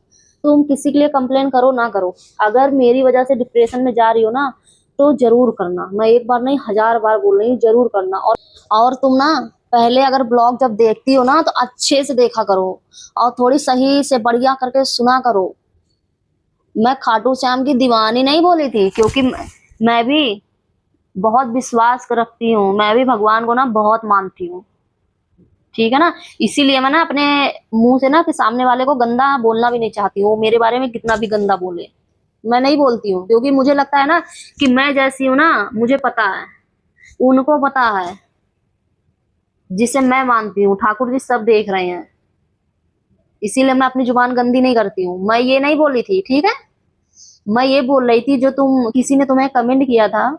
तुम किसी के लिए कंप्लेन करो ना करो, अगर मेरी वजह से डिप्रेशन में जा रही हो ना, तो जरूर करना। मैं एक बार नहीं 1000 बार बोल रही हूँ, जरूर करना। और तुम ना पहले अगर ब्लॉग जब देखती हो ना, तो अच्छे से देखा करो और थोड़ी सही से बढ़िया करके सुना करो। मैं खाटू श्याम की दीवानी नहीं बोली थी, क्योंकि मैं भी बहुत विश्वास रखती हूँ, मैं भी भगवान को ना बहुत मानती हूँ, ठीक है ना। इसीलिए मैं ना अपने मुंह से ना कि सामने वाले को गंदा बोलना भी नहीं चाहती हूँ। मेरे बारे में कितना भी गंदा बोले, मैं नहीं बोलती हूँ, क्योंकि मुझे लगता है ना कि मैं जैसी हूँ ना, मुझे पता है, उनको पता है, जिसे मैं मानती हूँ। ठाकुर जी सब देख रहे हैं, इसीलिए मैं अपनी जुबान गंदी नहीं करती हूँ। मैं ये नहीं बोली थी, ठीक है। मैं ये बोल रही थी, जो किसी ने तुम्हें कमेंट किया था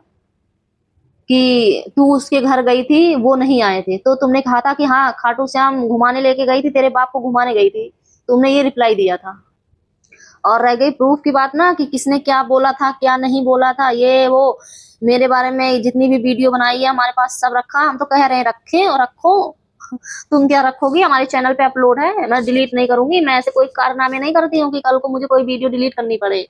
कि तू उसके घर गई थी, वो नहीं आए थे, तो तुमने कहा था कि हाँ खाटू श्याम घुमाने लेके गई थी, तेरे बाप को घुमाने गई थी, तुमने ये रिप्लाई दिया था। और रह गई प्रूफ की बात ना, कि किसने क्या बोला था क्या नहीं बोला था, ये वो मेरे बारे में जितनी भी वीडियो बनाई है हमारे पास सब रखा। हम तो कह रहे हैं रखें और रखो। तुम क्या रखोगी? हमारे चैनल पे अपलोड है, मैं डिलीट नहीं करूंगी। मैं ऐसे कोई कारनामे नहीं करती हूँ कि कल को मुझे कोई वीडियो डिलीट करनी पड़े।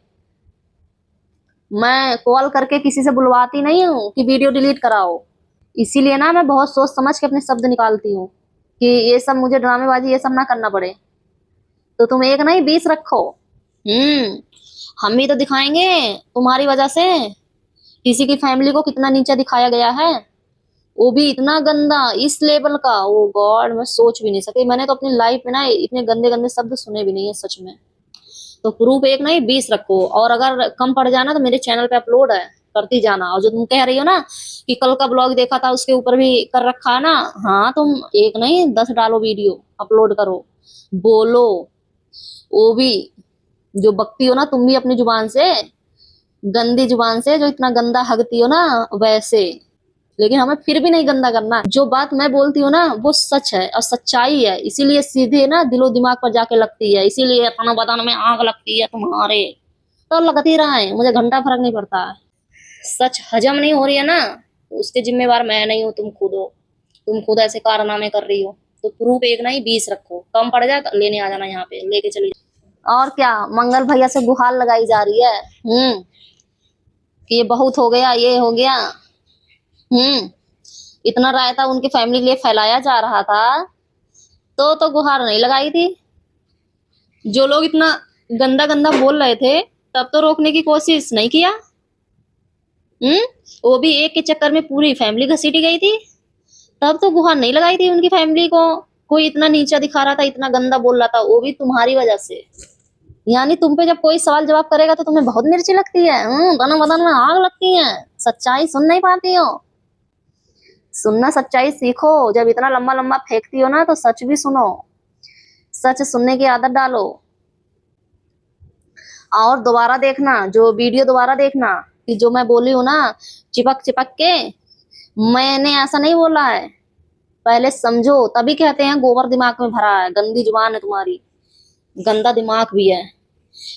मैं कॉल करके किसी से बुलवाती नहीं हूँ कि वीडियो डिलीट कराओ। इसीलिए ना मैं बहुत सोच समझ के अपने शब्द निकालती हूँ, कि ये सब मुझे ड्रामेबाजी ये सब ना करना पड़े। तो तुम एक नहीं 20 रखो। हम्म हम भी तो दिखाएंगे तुम्हारी वजह से किसी की फैमिली को कितना नीचा दिखाया गया है, वो भी इतना गंदा, इस लेवल का। ओ गॉड, मैं सोच भी नहीं सकी। मैंने तो अपनी लाइफ में ना इतने गंदे गंदे शब्द सुने भी नहीं है सच में। तो प्रूफ एक नहीं 20 रखो, और अगर कम पड़ जाना तो मेरे चैनल पे अपलोड है, करती जाना। और जो तुम कह रही हो ना कि कल का ब्लॉग देखा था, उसके ऊपर भी कर रखा है ना, हाँ तुम एक नहीं 10 डालो, वीडियो अपलोड करो, बोलो। वो भी जो बकती हो ना तुम भी अपनी जुबान से, गंदी जुबान से, जो इतना गंदा हगती हो ना, वैसे। लेकिन हमें फिर भी नहीं गंदा करना। जो बात मैं बोलती हूँ ना वो सच है और सच्चाई है, इसीलिए सीधे ना दिलो दिमाग पर जाके लगती है, इसीलिए अपना बताने में आग लगती है तुम्हारे। तो लगती रहा है, मुझे घंटा फर्क नहीं पड़ता है। सच हजम नहीं हो रही है ना, तो उसके जिम्मेवार मैं नहीं हूँ, तुम खुद हो। तुम खुद ऐसे कारनामे कर रही हो, तो प्रूफ एक नहीं 20 रखो, कम पड़ जाए तो लेने आ जाना, यहाँ पे लेके चली। और क्या, मंगल भैया से गुहार लगाई जा रही है कि ये बहुत हो गया, ये हो गया। इतना रायता उनकी फैमिली के लिए फैलाया जा रहा था, तो गुहार नहीं लगाई थी। जो लोग इतना गंदा गंदा बोल रहे थे तब तो रोकने की कोशिश नहीं किया। हम्म वो भी एक के चक्कर में पूरी फैमिली घसीटी गई थी, तब तो गुहार नहीं लगाई थी उनकी फैमिली को। कोई इतना नीचा दिखा रहा था, इतना गंदा बोल रहा था, वो भी तुम्हारी वजह से। यानी तुम पे जब कोई सवाल जवाब करेगा तो तुम्हें बहुत मिर्ची लगती है, बदन बदन में आग लगती है, सच्चाई सुन नहीं पाती हो। सुनना सच्चाई सीखो, जब इतना लंबा लंबा फेंकती हो ना तो सच भी सुनो, सच सुनने की आदत डालो। और दोबारा देखना जो वीडियो, दोबारा देखना कि जो मैं बोली हूँ ना चिपक चिपक के, मैंने ऐसा नहीं बोला है। पहले समझो, तभी कहते हैं गोबर दिमाग में भरा है, गंदी जुबान है तुम्हारी, गंदा दिमाग भी है।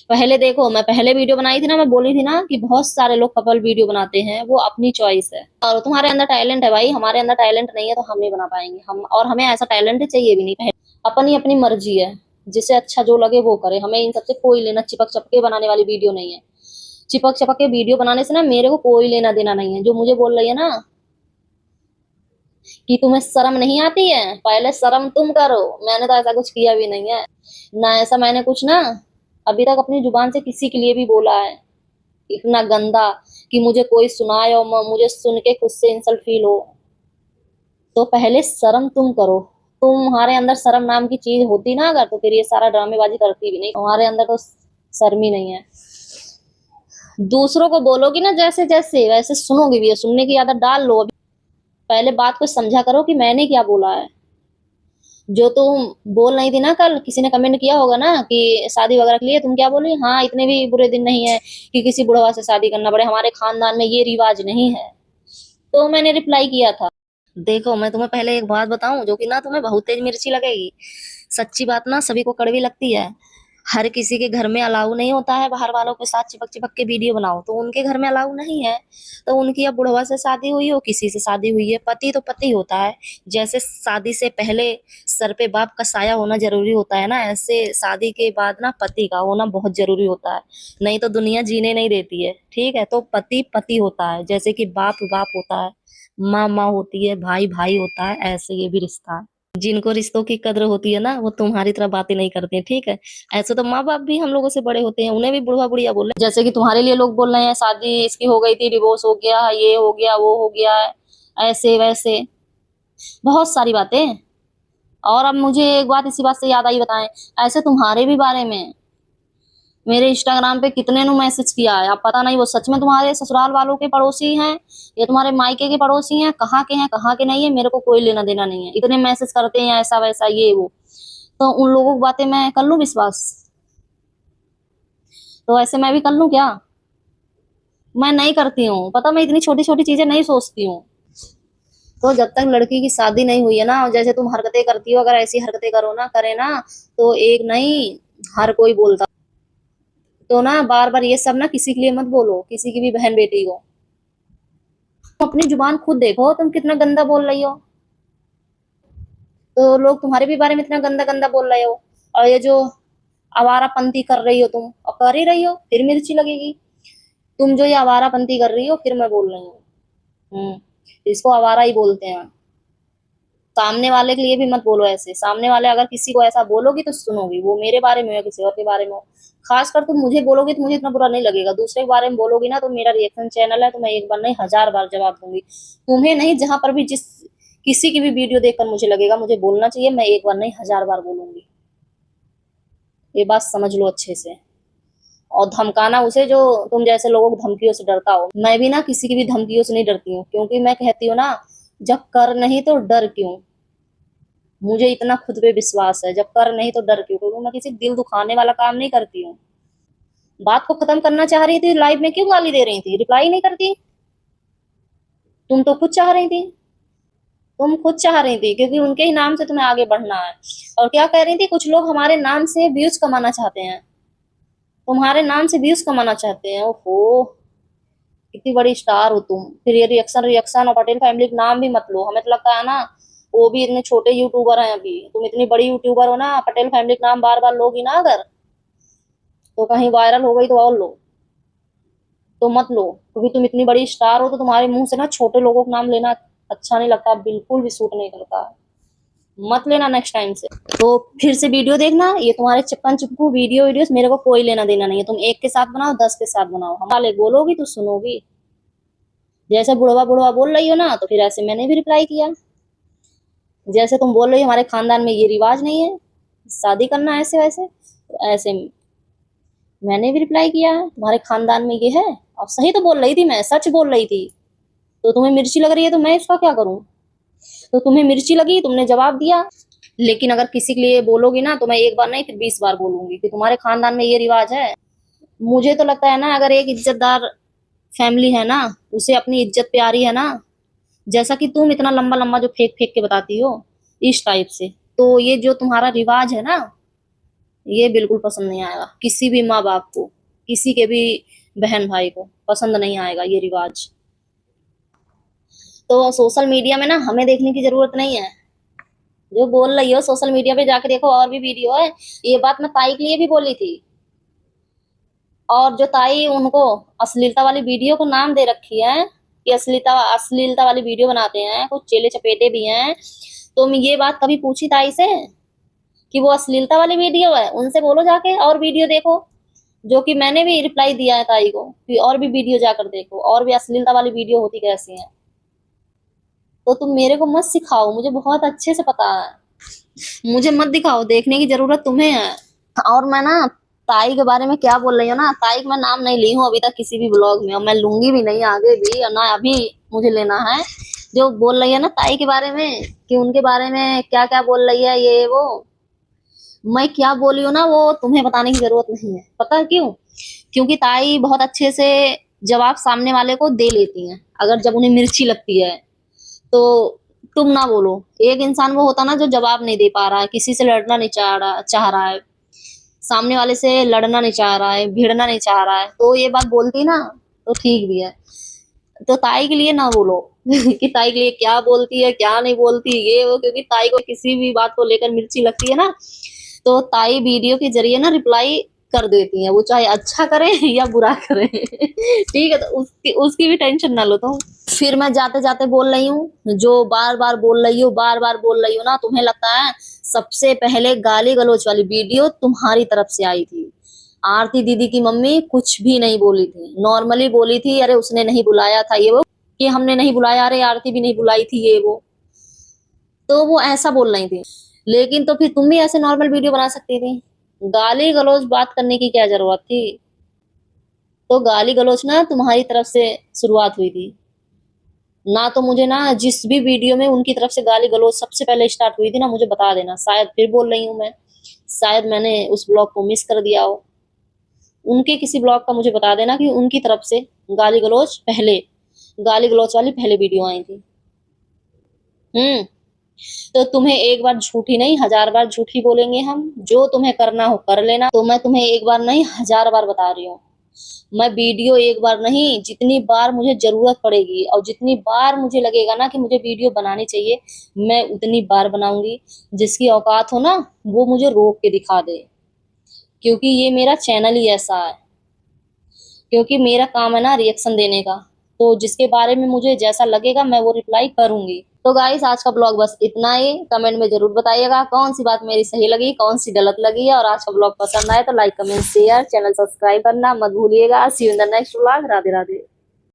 पहले देखो, मैं पहले वीडियो बनाई थी ना, मैं बोली थी ना कि बहुत सारे लोग कपल वीडियो बनाते हैं, वो अपनी चॉइस है। और तुम्हारे अंदर टैलेंट है भाई, हमारे अंदर टैलेंट नहीं है तो हम नहीं बना पाएंगे हम, और हमें ऐसा टैलेंट चाहिए भी नहीं। पहले अपनी अपनी मर्जी है, जिसे अच्छा जो लगे वो करे, हमें इन सबसे कोई लेना। चिपक चपके बनाने वाली वीडियो नहीं है। चिपक चपक के वीडियो बनाने से ना मेरे को कोई लेना देना नहीं है। जो मुझे बोल रही है ना कि तुम्हें शर्म नहीं आती है, पहले शर्म तुम करो। मैंने तो ऐसा कुछ किया भी नहीं है ना, ऐसा मैंने कुछ ना अभी तक अपनी जुबान से किसी के लिए भी बोला है इतना गंदा कि मुझे कोई सुनाए और मुझे सुन के खुद से इंसल्ट फील हो। तो पहले शर्म तुम करो। तुम्हारे अंदर शर्म नाम की चीज होती ना अगर, तो फिर ये सारा ड्रामेबाजी करती भी नहीं। तुम्हारे अंदर तो शर्म ही नहीं है। दूसरों को बोलोगी ना जैसे जैसे, वैसे सुनोगी भी, सुनने की आदत डाल लो। पहले बात को समझा करो कि मैंने क्या बोला है। जो तुम बोल नहीं थी ना, कल किसी ने कमेंट किया होगा ना कि शादी वगैरह के लिए तुम क्या बोली, हाँ इतने भी बुरे दिन नहीं है कि किसी बुढ़वा से शादी करना पड़े, हमारे खानदान में ये रिवाज नहीं है। तो मैंने रिप्लाई किया था। देखो मैं तुम्हें पहले एक बात बताऊं जो कि ना तुम्हें बहुत तेज मिर्ची लगेगी। सच्ची बात ना सभी को कड़वी लगती है। हर किसी के घर में अलाउ नहीं होता है बाहर वालों के साथ चिपक चिपक के वीडियो बनाओ, तो उनके घर में अलाउ नहीं है। तो उनकी अब बुढ़वा से शादी हुई हो, किसी से शादी हुई है, पति तो पति होता है। जैसे शादी से पहले सर पे बाप का साया होना जरूरी होता है ना, ऐसे शादी के बाद ना पति का होना बहुत जरूरी होता है। नहीं तो दुनिया जीने नहीं देती है। ठीक है, तो पति पति होता है, जैसे कि बाप बाप होता है, माँ माँ होती है, भाई भाई होता है, ऐसे ये भी रिश्ता है। जिनको रिश्तों की कद्र होती है ना वो तुम्हारी तरह बातें नहीं करते हैं, ठीक है। ऐसे तो माँ बाप भी हम लोगों से बड़े होते हैं, उन्हें भी बुढ़वा बुढ़िया बोल रहे हैं। जैसे कि तुम्हारे लिए लोग बोल रहे हैं शादी इसकी हो गई थी, डिवोर्स हो गया, ये हो गया, वो हो गया, ऐसे वैसे बहुत सारी बातें। और अब मुझे एक बात इसी बात से याद आई, बताएं, ऐसे तुम्हारे भी बारे में मेरे इंस्टाग्राम पे कितने ने मैसेज किया है। अब पता नहीं वो सच में तुम्हारे ससुराल वालों के पड़ोसी हैं या तुम्हारे मायके के पड़ोसी हैं, कहाँ के हैं कहाँ के नहीं है, मेरे को कोई लेना देना नहीं है। इतने मैसेज करते हैं ऐसा वैसा ये वो, तो उन लोगों की बातें मैं कर लूं विश्वास? तो ऐसे मैं भी कर लूं क्या? मैं नहीं करती हूँ, पता, मैं इतनी छोटी छोटी चीजें नहीं सोचती हूँ। तो जब तक लड़की की शादी नहीं हुई है ना, और जैसे तुम हरकतें करती हो, अगर ऐसी हरकतें करो ना, करे ना, तो एक नहीं हर कोई बोलता। तो ना बार बार ये सब ना किसी के लिए मत बोलो, किसी की भी बहन बेटी को। तुम अपनी जुबान खुद देखो, तुम कितना गंदा बोल रही हो। तो लोग तुम्हारे भी बारे में इतना गंदा गंदा बोल रहे हो, और ये जो आवारापंती कर रही हो तुम, और कर ही रही हो, फिर मिर्ची लगेगी। तुम जो ये आवारापंती कर रही हो, फिर मैं बोल रही हूँ। इसको आवारा ही बोलते हैं। सामने वाले के लिए भी मत बोलो ऐसे। सामने वाले अगर किसी को ऐसा बोलोगी तो सुनोगी, वो मेरे बारे में हो या किसी और के बारे में हो। खासकर तुम मुझे बोलोगी तो मुझे इतना बुरा नहीं लगेगा, दूसरे के बारे में बोलोगी ना तो मेरा रिएक्शन चैनल है, तो मैं एक बार नहीं 1000 बार जवाब दूंगी। तुम्हें नहीं, जहां पर भी जिस किसी की भी वीडियो देखकर मुझे लगेगा मुझे बोलना चाहिए, मैं एक बार नहीं 1000 बार बोलूंगी। ये बात समझ लो अच्छे से। और धमकाना उसे जो तुम जैसे लोगों को धमकियों से डरता हो। मैं भी ना किसी की भी धमकियों से नहीं डरती हूँ, क्योंकि मैं कहती हूँ ना, जब कर नहीं तो डर क्यों। मुझे इतना खुद पे विश्वास है, जब कर नहीं तो डर क्यों, क्योंकि मैं किसी दिल दुखाने वाला काम नहीं करती हूँ। बात को खत्म करना चाह रही थी, लाइव में क्यों गाली दे रही थी, रिप्लाई नहीं करती? तुम तो खुद चाह रही थी, तुम खुद चाह रही थी, क्योंकि उनके ही नाम से तुम्हें आगे बढ़ना है। और क्या कह रही थी, कुछ लोग हमारे नाम से व्यूज कमाना चाहते हैं, तुम्हारे नाम से व्यूज कमाना चाहते हैं। ओहो, कितनी बड़ी स्टार हो तुम। फिर ये रिएक्शन रिएक्शन और पटेल फैमिली का नाम भी मत लो, हमें तो लगता है ना वो भी इतने छोटे यूट्यूबर हैं, अभी तुम इतनी बड़ी यूट्यूबर हो ना, पटेल फैमिली का नाम बार बार लोगी ना अगर, तो कहीं वायरल हो गई तो और लो, तो मत लो, क्योंकि तुम इतनी बड़ी स्टार हो तो तुम्हारे मुंह से ना छोटे लोगों का नाम लेना अच्छा नहीं लगता, बिल्कुल भी सूट नहीं करता, मत लेना नेक्स्ट टाइम से। तो फिर से वीडियो देखना, ये तुम्हारे चिपकन चिपकू वीडियो वीडियोस मेरे को कोई लेना देना नहीं है, तुम एक के साथ बनाओ 10 के साथ बनाओ, हमारे बोलोगी तो सुनोगी। जैसे बुढ़वा बुढ़वा बोल रही हो ना, तो फिर ऐसे मैंने भी रिप्लाई किया। जैसे तुम बोल रही हो हमारे खानदान में ये रिवाज नहीं है शादी करना ऐसे वैसे, तो ऐसे मैंने भी रिप्लाई किया है तुम्हारे खानदान में ये है। और सही तो बोल रही थी, मैं सच बोल रही थी। तो तुम्हें मिर्ची लग रही है तो मैं इसका क्या करूं। तो तुम्हें मिर्ची लगी, तुमने जवाब दिया। लेकिन अगर किसी के लिए बोलोगी ना तो मैं एक बार नहीं फिर 20 बार बोलूंगी कि तुम्हारे खानदान में ये रिवाज है। मुझे तो लगता है ना, अगर एक इज्जतदार फैमिली है ना, उसे अपनी इज्जत प्यारी है ना, जैसा कि तुम इतना लंबा लंबा जो फेंक फेंक के बताती हो इस टाइप से, तो ये जो तुम्हारा रिवाज है ना, ये बिल्कुल पसंद नहीं आएगा किसी भी माँ बाप को, किसी के भी बहन भाई को पसंद नहीं आएगा ये रिवाज। तो सोशल मीडिया में ना हमें देखने की जरूरत नहीं है, जो बोल रही हो सोशल मीडिया पे जाके देखो, और भी वीडियो है। ये बात मैं ताई के लिए भी बोली थी, और जो ताई उनको अश्लीलता वाली वीडियो को नाम दे रखी है कि अश्लीलता अश्लीलता वाली वीडियो बनाते हैं, कुछ चेले चपेटे भी हैं, तो मैं ये बात कभी पूछी ताई से कि वो अश्लीलता वाली वीडियो है, उनसे बोलो जाके और वीडियो देखो। जो कि मैंने भी रिप्लाई दिया है ताई को कि और भी वीडियो जाकर देखो, और भी अश्लीलता वाली वीडियो होती कैसी है। तो तुम मेरे को मत सिखाओ, मुझे बहुत अच्छे से पता है, मुझे मत दिखाओ, देखने की जरूरत तुम्हें है। और मैं ना ताई के बारे में क्या बोल रही हूँ ना, ताई का मैं नाम नहीं ली हूँ अभी तक किसी भी ब्लॉग में, और मैं लूंगी भी नहीं आगे भी, और ना अभी मुझे लेना है। जो बोल रही है ना ताई के बारे में कि उनके बारे में क्या क्या बोल रही है ये वो, मैं क्या बोली हूँ ना वो तुम्हें बताने की जरूरत नहीं है। पता है क्यों? क्योंकि ताई बहुत अच्छे से जवाब सामने वाले को दे लेती हैं, अगर जब उन्हें मिर्ची लगती है तो तुम ना बोलो। एक इंसान वो होता ना जो जवाब नहीं दे पा रहा है, किसी से लड़ना नहीं चाह रहा है, सामने वाले से लड़ना नहीं चाह रहा है, भिड़ना नहीं चाह रहा है, तो ये बात बोलती ना तो ठीक भी है। तो ताई के लिए ना बोलो कि ताई के लिए क्या बोलती है क्या नहीं बोलती ये वो, क्योंकि ताई को किसी भी बात को लेकर मिर्ची लगती है ना, तो ताई वीडियो के जरिए ना रिप्लाई कर देती हैं, वो चाहे अच्छा करे या बुरा करे ठीक है, तो उसकी उसकी भी टेंशन ना लो तुम। फिर मैं जाते जाते बोल रही हूँ, जो बार बार बोल रही हूँ, बार बार बोल रही हूँ ना, तुम्हें लगता है सबसे पहले गाली गलौज वाली वीडियो तुम्हारी तरफ से आई थी। आरती दीदी की मम्मी कुछ भी नहीं बोली थी, नॉर्मली बोली थी अरे उसने नहीं बुलाया था ये वो, कि हमने नहीं बुलाया, अरे आरती भी नहीं बुलाई थी ये वो, तो वो ऐसा बोल रही थी। लेकिन तो फिर तुम भी ऐसे नॉर्मल वीडियो बना सकती थी, गाली गलौज बात करने की क्या जरूरत थी। तो गाली गलौज ना तुम्हारी तरफ से शुरुआत हुई थी ना, तो मुझे ना जिस भी वीडियो में उनकी तरफ से गाली गलौज सबसे पहले स्टार्ट हुई थी ना, मुझे बता देना, शायद फिर बोल रही हूँ मैं, शायद मैंने उस ब्लॉग को मिस कर दिया हो। उनके किसी ब्लॉग का मुझे बता देना कि उनकी तरफ से गाली गलौज वाली पहले वीडियो आई थी। तो तुम्हें एक बार झूठी नहीं 1000 बार झूठी बोलेंगे हम, जो तुम्हें करना हो कर लेना। तो मैं तुम्हें एक बार नहीं 1000 बार बता रही हूँ, मैं वीडियो एक बार नहीं, जितनी बार मुझे जरूरत पड़ेगी और जितनी बार मुझे लगेगा ना कि मुझे वीडियो बनानी चाहिए, मैं उतनी बार बनाऊंगी। जिसकी औकात हो ना वो मुझे रोक के दिखा दे, क्योंकि ये मेरा चैनल ही ऐसा है, क्योंकि मेरा काम है ना रिएक्शन देने का। तो जिसके बारे में मुझे जैसा लगेगा मैं वो रिप्लाई करूंगी। तो गाइस आज का ब्लॉग बस इतना ही, कमेंट में जरूर बताइएगा कौन सी बात मेरी सही लगी कौन सी गलत लगी है, और आज का ब्लॉग पसंद आए तो like comment share channel subscribe करना मत भूलिएगा। See you in the next blog. Radhe Radhe.